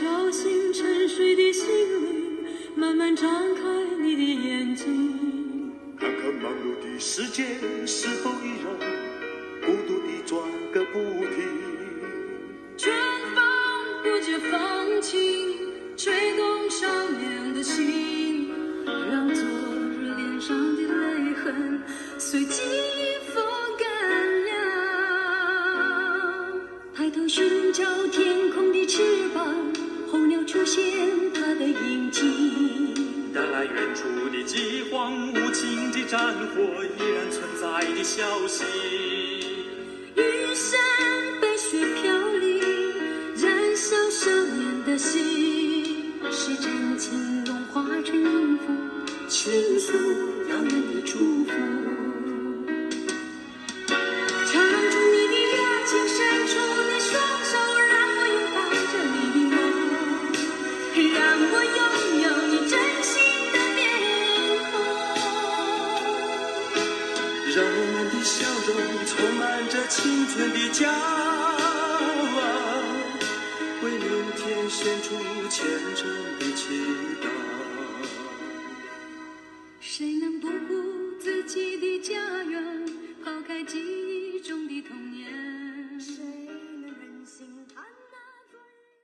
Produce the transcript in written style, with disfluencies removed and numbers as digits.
叫醒沉睡的心灵，慢慢张开你的眼睛，看看忙碌的世界是否依然孤独地转个不停。春风不解风情，吹动少年的心，让昨日脸上的泪痕随季风干了。抬头寻找天空的翅膀，候鸟出现它的影迹，带来远处的饥荒，无情的战火依然存在的消息。玉山白雪飘零，燃烧少年的心，是真情融化成音符，倾诉遥远的祝福。唱出你的热情，伸出你双手，让我拥抱着你的梦，让我拥有你真心的面孔，让我们的笑容充满着青春的骄傲，为明天献出虔诚的